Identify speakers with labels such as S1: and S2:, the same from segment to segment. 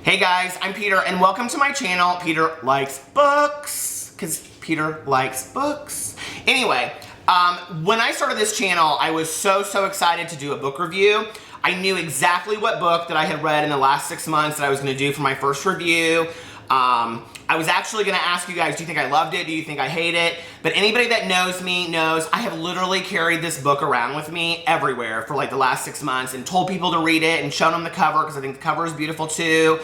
S1: Hey guys, I'm Peter and welcome to my channel, Peter Likes Books, because Peter likes books. Anyway, when I started this channel, I was so excited to do a book review. I knew exactly what book that I had read in the last 6 months that I was going to do for my first review. I was actually going to ask you guys, do you think I loved it? Do you think I hate it? But anybody that knows me knows I have literally carried this book around with me everywhere for like the last 6 months and told people to read it and shown them the cover because I think the cover is beautiful too.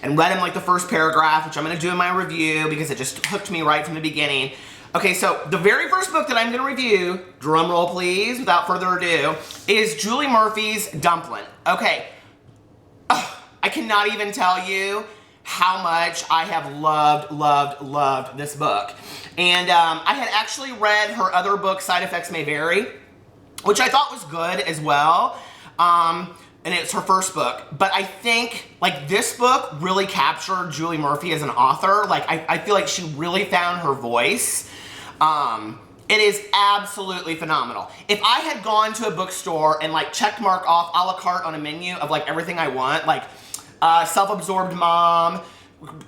S1: And read them like the first paragraph, which I'm going to do in my review because it just hooked me right from the beginning. Okay, so the very first book that I'm going to review, drum roll please, without further ado, is Julie Murphy's Dumplin. Okay, I cannot even tell you how much I have loved this book. And I had actually read her other book, Side Effects May Vary, which I thought was good as well. And it's her first book. But I think, like, this book really captured Julie Murphy as an author. Like, I feel like she really found her voice. It is absolutely phenomenal. If I had gone to a bookstore and, like, checked mark off a la carte on a menu of, like, everything I want, like, self-absorbed mom,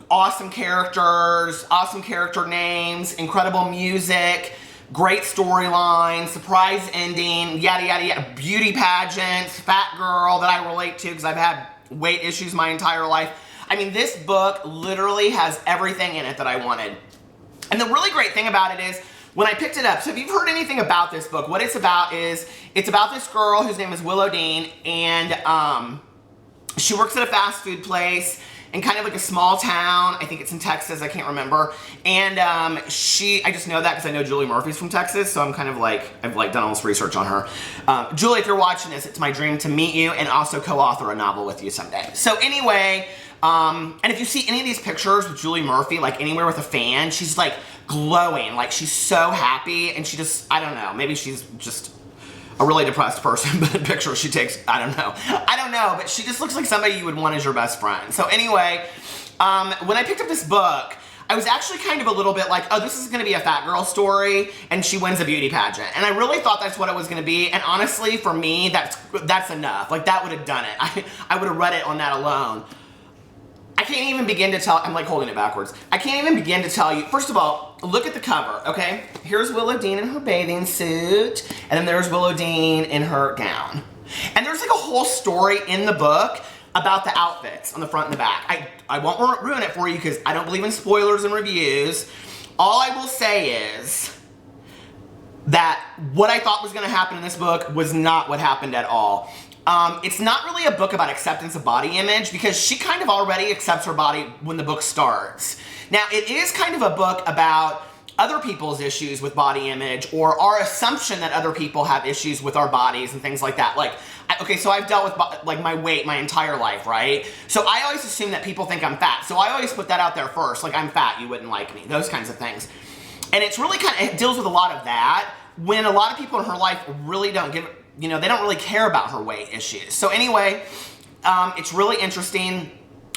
S1: awesome characters, awesome character names, incredible music, great storyline, surprise ending, yada yada yada, beauty pageants, fat girl that I relate to because I've had weight issues my entire life. I mean, this book literally has everything in it that I wanted. And the really great thing about it is, when I picked it up, so if you've heard anything about this book, what it's about is, it's about this girl whose name is Willow Dean, and she works at a fast food place in kind of like a small town. I think it's in Texas, I can't remember. And I just know that because I know Julie Murphy's from Texas, so I'm kind of like, I've like done all this research on her. Julie, if you're watching this, it's my dream to meet you and also co-author a novel with you someday. So anyway, and if you see any of these pictures with Julie Murphy, like anywhere with a fan, she's like glowing, like she's so happy, and she just, I don't know, maybe she's just a really depressed person, but the picture she takes, I don't know, but she just looks like somebody you would want as your best friend. So anyway, when I picked up this book, I was actually kind of a little bit like, oh, this is gonna be a fat girl story, and she wins a beauty pageant. And I really thought that's what it was gonna be, and honestly, for me, that's enough. Like, that would have done it. I would have read it on that alone. I can't even begin to tell, I'm like holding it backwards. I can't even begin to tell you, first of all, look at the cover, okay? Here's Willow Dean in her bathing suit, and then there's Willow Dean in her gown. And there's like a whole story in the book about the outfits on the front and the back. I won't ruin it for you because I don't believe in spoilers and reviews. All I will say is that what I thought was gonna happen in this book was not what happened at all. It's not really a book about acceptance of body image because she kind of already accepts her body when the book starts. Now, it is kind of a book about other people's issues with body image, or our assumption that other people have issues with our bodies and things like that. Like, okay, so I've dealt with like my weight my entire life, right? So I always assume that people think I'm fat. So I always put that out there first, like, I'm fat, you wouldn't like me, those kinds of things. And it's really it deals with a lot of that when a lot of people in her life really don't give, you know, they don't really care about her weight issues. So anyway, it's really interesting.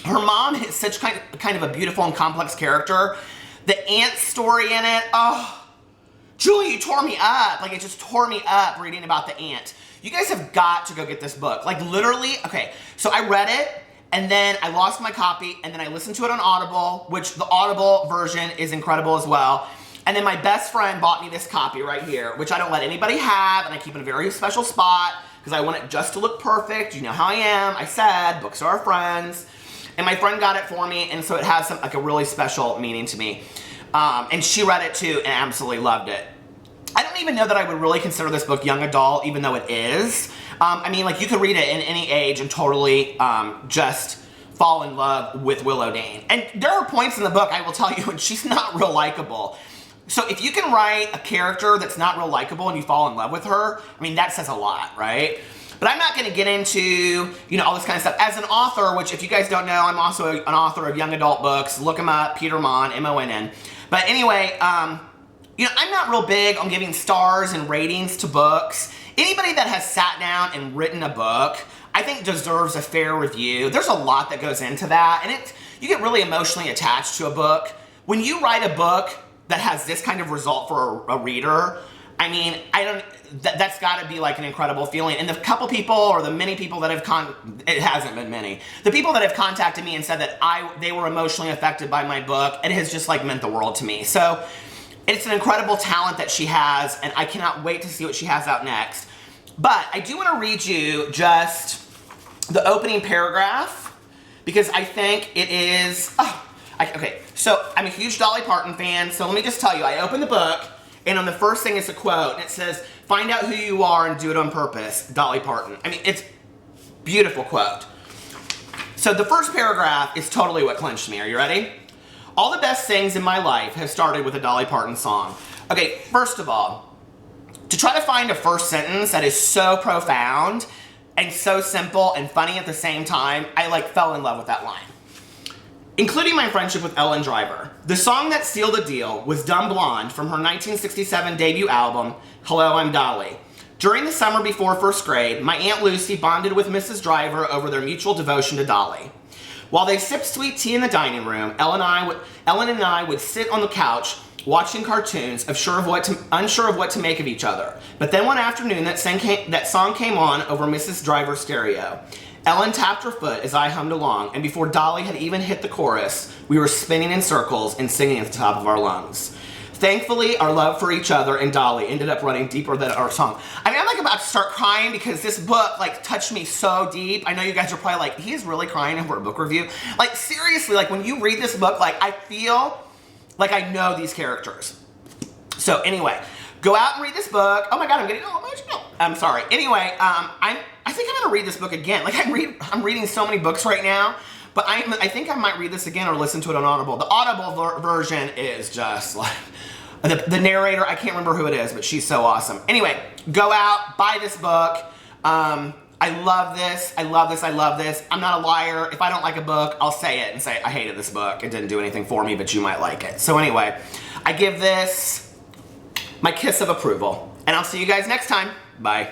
S1: Her mom is such kind of a beautiful and complex character. The aunt story in it, oh, Julie, you tore me up. Like, it just tore me up reading about the aunt. You guys have got to go get this book. Like, literally, okay, so I read it, and then I lost my copy, and then I listened to it on Audible, which the Audible version is incredible as well. And then my best friend bought me this copy right here, which I don't let anybody have, and I keep in a very special spot because I want it just to look perfect. You know how I am. I said, books are our friends. And my friend got it for me, and so it has like a really special meaning to me. And she read it too and absolutely loved it. I don't even know that I would really consider this book young adult, even though it is. I mean, like, you could read it in any age and totally just fall in love with Willow Dean. And there are points in the book, I will tell you, and she's not real likable. So if you can write a character that's not real likable and you fall in love with her, I mean, that says a lot, right? But I'm not going to get into, you know, all this kind of stuff. As an author, which if you guys don't know, I'm also an author of young adult books. Look him up, Peter Mon, M-O-N-N. But anyway, you know, I'm not real big on giving stars and ratings to books. Anybody that has sat down and written a book, I think deserves a fair review. There's a lot that goes into that, and you get really emotionally attached to a book. When you write a book that has this kind of result for a reader, I mean, that's got to be like an incredible feeling. And the couple people, or the many people that have it hasn't been many. The people that have contacted me and said that they were emotionally affected by my book, it has just like meant the world to me. So it's an incredible talent that she has, and I cannot wait to see what she has out next. But I do want to read you just the opening paragraph, because I think it is, okay, so I'm a huge Dolly Parton fan, so let me just tell you, I opened the book, and on the first thing it's a quote, and it says, "Find out who you are and do it on purpose, Dolly Parton." I mean, it's a beautiful quote. So the first paragraph is totally what clinched me. Are you ready? "All the best things in my life have started with a Dolly Parton song." Okay, first of all, to try to find a first sentence that is so profound and so simple and funny at the same time, I like fell in love with that line. "Including my friendship with Ellen Driver. The song that sealed the deal was Dumb Blonde from her 1967 debut album, Hello, I'm Dolly. During the summer before first grade, my Aunt Lucy bonded with Mrs. Driver over their mutual devotion to Dolly. While they sipped sweet tea in the dining room, Ellen and I would sit on the couch watching cartoons, unsure of what to make of each other. But then one afternoon, that song came on over Mrs. Driver's stereo. Ellen tapped her foot as I hummed along, and before Dolly had even hit the chorus, we were spinning in circles and singing at the top of our lungs. Thankfully, our love for each other and Dolly ended up running deeper than our song." I mean, I'm like about to start crying because this book like touched me so deep. I know you guys are probably like, he's really crying over a book review. Like seriously, like when you read this book, like I feel like I know these characters. So anyway, go out and read this book. Oh my God, I'm getting all emotional. I'm sorry. Anyway, I think I'm gonna read this book again. Like I'm reading so many books right now, but I think I might read this again or listen to it on Audible. The Audible version is just like, the narrator, I can't remember who it is, but she's so awesome. Anyway, go out, buy this book. I love this, I love this, I love this. I'm not a liar. If I don't like a book, I'll say it and say, I hated this book. It didn't do anything for me, but you might like it. So anyway, I give this my kiss of approval. And I'll see you guys next time. Bye.